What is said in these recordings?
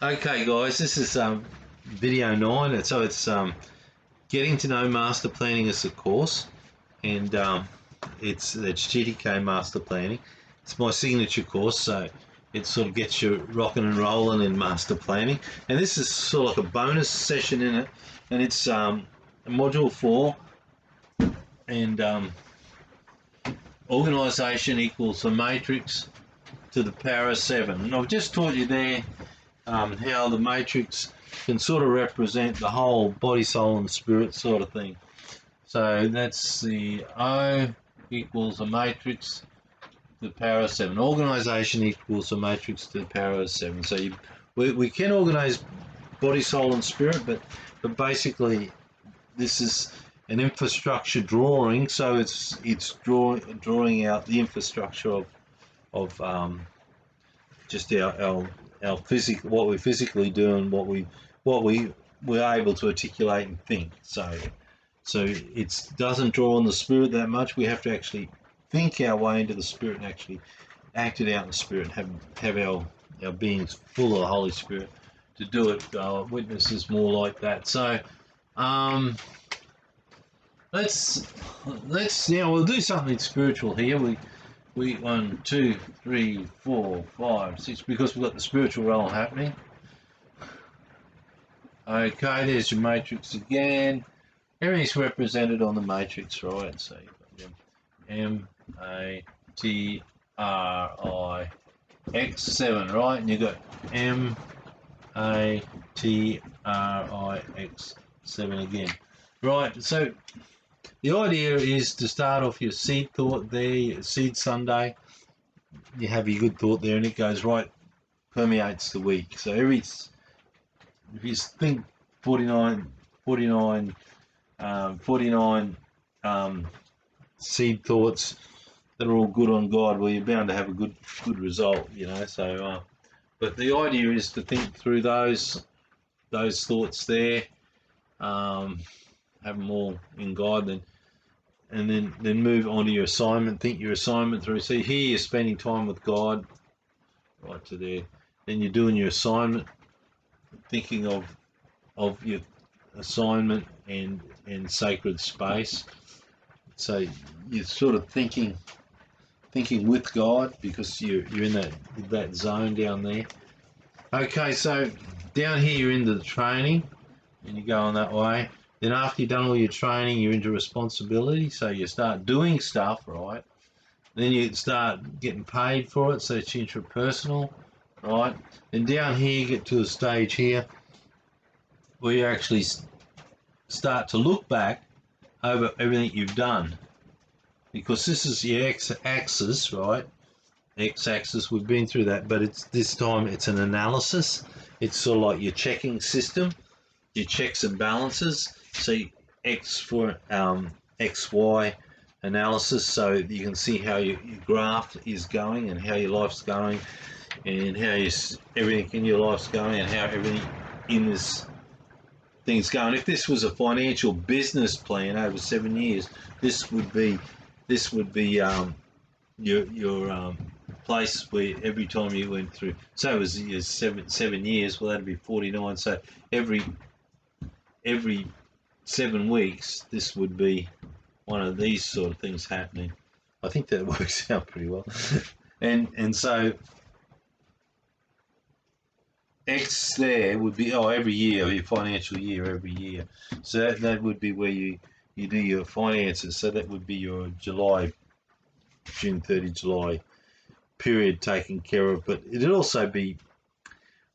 Okay, guys, this is video 9, and so it's getting to know master planning as a course, and it's GTK master planning. It's my signature course, so it sort of gets you rocking and rolling in master planning. And this is sort of like a bonus session in it, and it's module 4, and organisation equals a matrix to the power of 7. And I've just taught you there how the matrix can sort of represent the whole body, soul and spirit sort of thing. So that's the O equals a matrix to the power of 7. Organisation equals a matrix to the power of 7. So we can organise body, soul and spirit, but basically this is an infrastructure drawing, so it's drawing out the infrastructure of just our physical, what we physically do and what we're able to articulate and think. So it doesn't draw on the spirit that much. We have to actually think our way into the spirit and actually act it out in the spirit and have our beings full of the Holy Spirit to do it. Witness is more like that. So let's we'll do something spiritual here. We 1, 2, 3, 4, 5, 6, because we've got the spiritual realm happening. Okay, there's your matrix again. Everything's represented on the matrix, right? So you've got M-A-T-R-I-X-7, right? And you've got M-A-T-R-I-X-7 again. Right, so the idea is to start off your seed thought there, your seed Sunday. You have your good thought there, and it goes right, permeates the week. So if you think 49 seed thoughts that are all good on God, well, you're bound to have a good result, you know. So, but the idea is to think through those thoughts there, have them all in God, and then move on to your assignment. Think your assignment through. See, here you're spending time with God, right to there. Then you're doing your assignment, thinking of your assignment and sacred space. So you're sort of thinking with God, because you're in that zone down there. Okay, so down here you're into the training, and you're going that way. Then after you've done all your training, you're into responsibility. So you start doing stuff, right? Then you start getting paid for it, so it's intrapersonal, right? And down here you get to a stage here where you actually start to look back over everything you've done, because this is your x-axis, right? X-axis, we've been through that, but this time it's an analysis. It's sort of like your checking system, your checks and balances. So X for XY analysis, so you can see how your graph is going and how your life's going, and how everything in your life's going, and how everything in this thing's going. If this was a financial business plan over 7 years, this would be your place where every time you went through, so it was 7 years, well, that'd be 49. So every 7 weeks, this would be one of these sort of things happening. I think that works out pretty well. and so X there would be every year, your financial year, every year. So that would be where you do your finances. So that would be your June 30 July period taken care of. But it'd also be,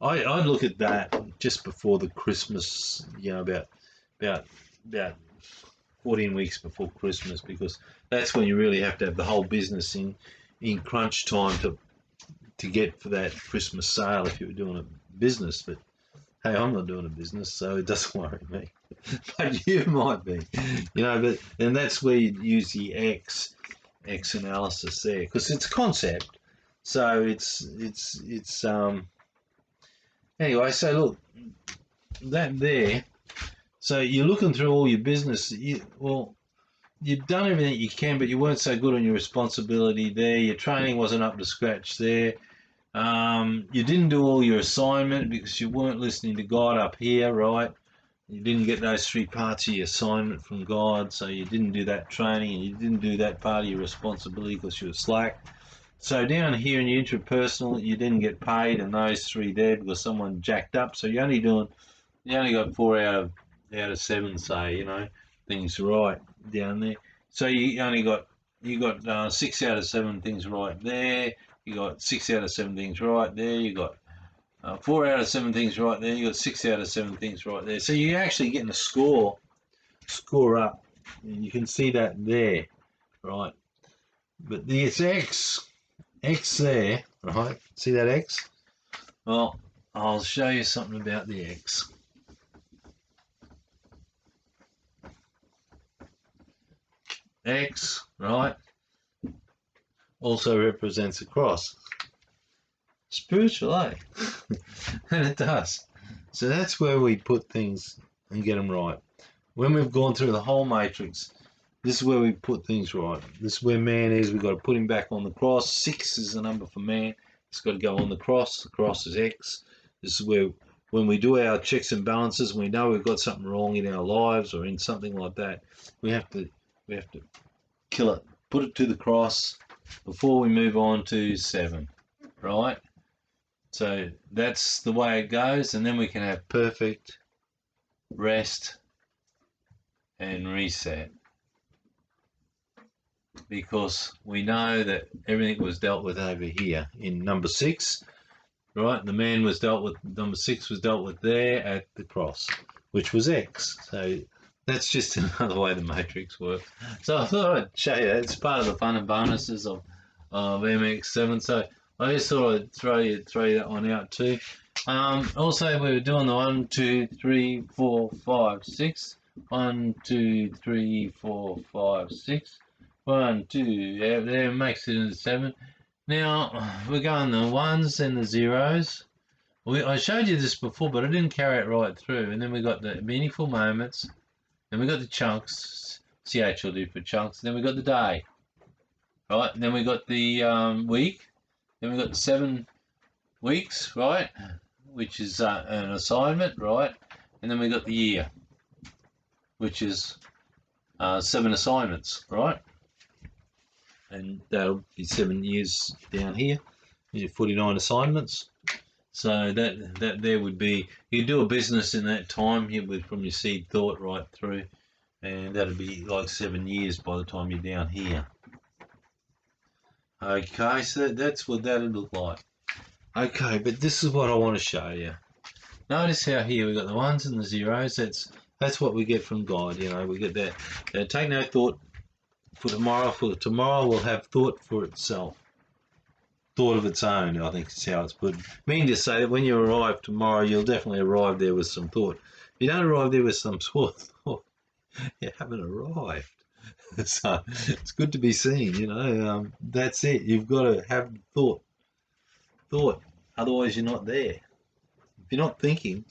I'd look at that just before the Christmas, you know, about 14 weeks before Christmas, because that's when you really have to have the whole business in crunch time to get for that Christmas sale if you were doing a business. But hey, I'm not doing a business, so it doesn't worry me. But you might be, you know. But and that's where you use the X analysis there, because it's a concept. So it's anyway. So look, that there. So you're looking through all your business. You've done everything you can, but you weren't so good on your responsibility there. Your training wasn't up to scratch there. You didn't do all your assignment because you weren't listening to God up here, right? You didn't get those 3 parts of your assignment from God, so you didn't do that training, and you didn't do that part of your responsibility because you were slack. So down here in your interpersonal, you didn't get paid, and those 3 there because someone jacked up. So you only got 4 out of 7, say, you know, things right down there. So you only got 6 out of 7 things right there. You got 6 out of 7 things right there. You got 4 out of 7 things right there. You got 6 out of 7 things right there. So you're actually getting a score up, and you can see that there, right? But there's X there, right? See that X? Well, I'll show you something about the X. X, right, also represents a cross. Spiritual, eh? And it does. So that's where we put things and get them right. When we've gone through the whole matrix, this is where we put things right. This is where man is. We've got to put him back on the cross. 6 is the number for man. It's got to go on the cross. The cross is X. This is where, when we do our checks and balances, we know we've got something wrong in our lives or in something like that. We have to kill it, put it to the cross before we move on to 7, right? So that's the way it goes, and then we can have perfect rest and reset, because we know that everything was dealt with over here in number 6, right? The man was dealt with, number 6 was dealt with there at the cross, which was X. So that's just another way the matrix works. So I thought I'd show you. It's part of the fun and bonuses of MX7. So I just thought I'd throw that one out too. Also, we were doing the 1, 2, 3, 4, 5, 6. 1, 2, 3, 4, 5, 6. 1, 2. Yeah, there makes it into 7. Now we're going the 1s and the 0s. I showed you this before, but I didn't carry it right through. And then we got the meaningful moments. Then we got the chunks. CH will do for chunks. Then we got the day. Right. And then we got the week. Then we got the 7 weeks, right, which is an assignment, right, and then we got the year, which is 7 assignments, right, and that'll be 7 years down here. 49 assignments. So that there would be, you do a business in that time here from your seed thought right through, and that'd be like 7 years by the time you're down here. Okay, so that's what that'd look like. Okay, but this is what I want to show you. Notice how here we got the 1s and the 0s. That's what we get from God. You know, we get that. Take no thought for tomorrow. For tomorrow will have thought for itself. Thought of its own, I think is how it's put. Meaning to say that when you arrive tomorrow, you'll definitely arrive there with some thought. If you don't arrive there with some sort of thought, you haven't arrived. So it's good to be seen, you know. That's it. You've got to have thought. Otherwise, you're not there. If you're not thinking,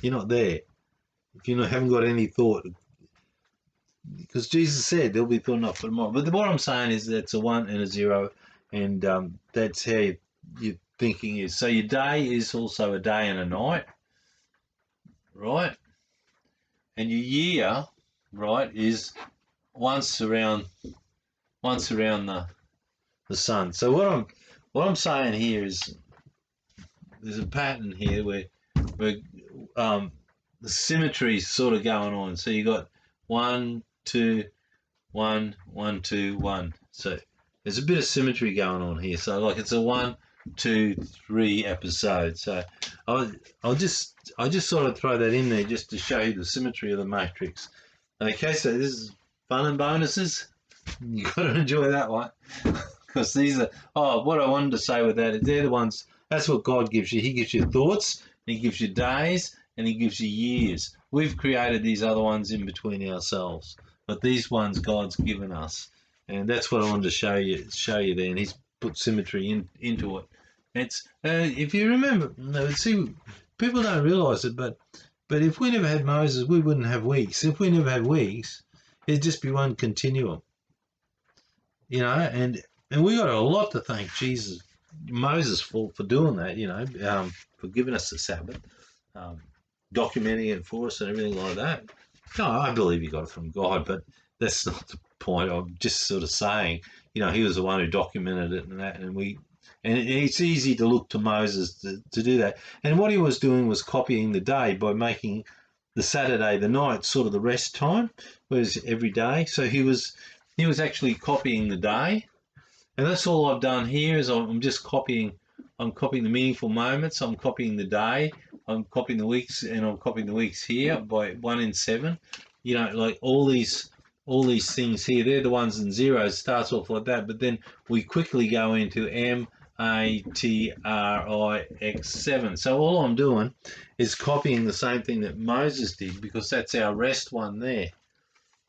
you're not there. If you haven't got any thought, because Jesus said there'll be thought enough for tomorrow. But what I'm saying is that's a 1 and a 0, and that's how your thinking is. So your day is also a day and a night, right? And your year, right, is once around the sun. So what I'm saying here is there's a pattern here where the symmetry is sort of going on. So you got 1, 2, 1, 1, 2, 1. So there's a bit of symmetry going on here. So like it's a 1, 2, 3 episode. So I just sort of throw that in there just to show you the symmetry of the matrix. Okay, so this is fun and bonuses. You got to enjoy that one, because these are, what I wanted to say with that is they're the ones, that's what God gives you. He gives you thoughts, He gives you days, and He gives you years. We've created these other ones in between ourselves, but these ones God's given us, and that's what I wanted to show you there. And He's put symmetry into it. It's if you remember, see, people don't realise it, but if we never had Moses, we wouldn't have weeks. If we never had weeks, it'd just be one continuum. You know, and we got a lot to thank Jesus Moses' fault for doing that, you know, for giving us the Sabbath, um, documenting it for us and everything like that. No, I believe he got it from God, but that's not the point. I'm just sort of saying, you know, he was the one who documented it and that, and it's easy to look to Moses to do that. And what he was doing was copying the day by making the Saturday, the night, sort of the rest time, whereas every day. So he was actually copying the day, and that's all I've done here is I'm just copying. I'm copying the meaningful moments. I'm copying the day. I'm copying the weeks, and I'm copying the weeks here by 1 in 7. You know, like all these things here. They're the ones and zeros. Starts off like that, but then we quickly go into Matrix7. So all I'm doing is copying the same thing that Moses did because that's our rest one there.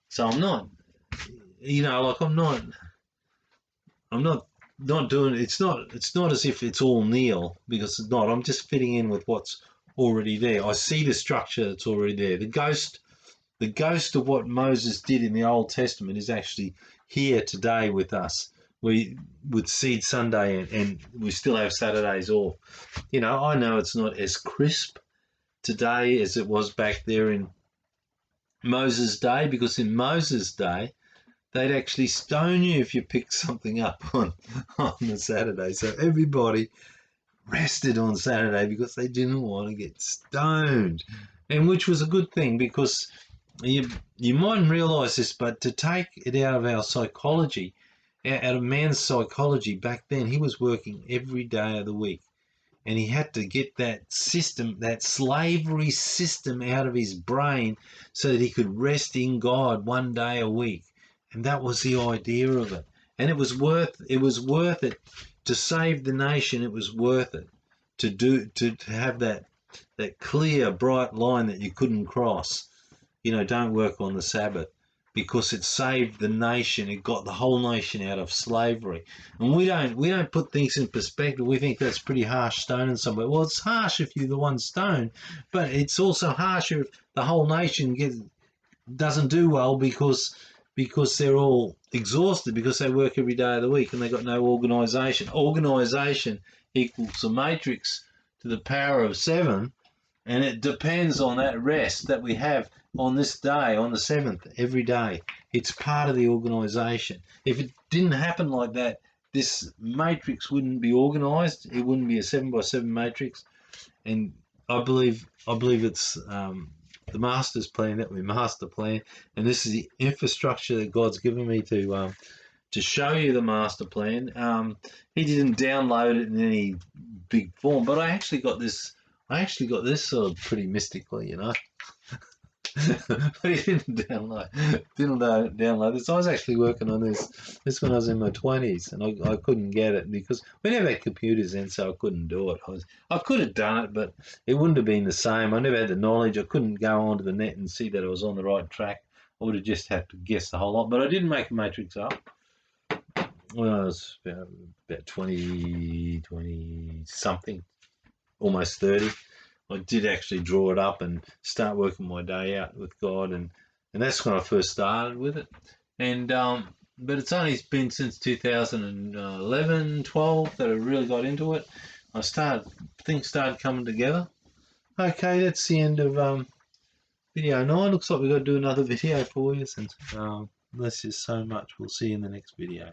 So I'm not, you know, like I'm not doing it's not as if it's all nil because it's not. I'm just fitting in with what's already there. I see the structure that's already there. The ghost of what Moses did in the Old Testament is actually here today with us. We with Seed Sunday and we still have Saturdays off. You know, I know it's not as crisp today as it was back there in Moses' day, because in Moses' day they'd actually stone you if you picked something up on the Saturday. So everybody rested on Saturday because they didn't want to get stoned, and which was a good thing because you mightn't realise this, but to take it out of our psychology, out of man's psychology back then, he was working every day of the week. And he had to get that system, that slavery system out of his brain so that he could rest in God one day a week. And that was the idea of it. And it was worth it to save the nation. It was worth it to have that clear, bright line that you couldn't cross. You know, don't work on the Sabbath, because it saved the nation. It got the whole nation out of slavery. And we don't put things in perspective. We think that's pretty harsh, stoning somebody. Well, it's harsh if you're the one stoned, but it's also harsher if the whole nation doesn't do well because they're all exhausted because they work every day of the week and they got no organisation. Organisation equals a matrix to the power of 7, and it depends on that rest that we have on this day, on the 7th, every day. It's part of the organisation. If it didn't happen like that, this matrix wouldn't be organised. It wouldn't be a 7 by 7 matrix. And I believe it's the master's plan that we master plan, and this is the infrastructure that God's given me to show you the master plan. He didn't download it in any big form, but I actually got this sort of pretty mystically, you know. But he didn't download this. I was actually working on this when I was in my 20s, and I couldn't get it because we never had computers then, so I couldn't do it. I could have done it, but it wouldn't have been the same. I never had the knowledge. I couldn't go onto the net and see that I was on the right track. I would have just had to guess the whole lot. But I didn't make a matrix up when I was about 20 something, almost 30. I did actually draw it up and start working my day out with God, and that's when I first started with it. And but it's only been since 2011, 12 that I really got into it. Things started coming together. Okay, that's the end of video 9. Looks like we've got to do another video for you, and bless you so much. We'll see you in the next video.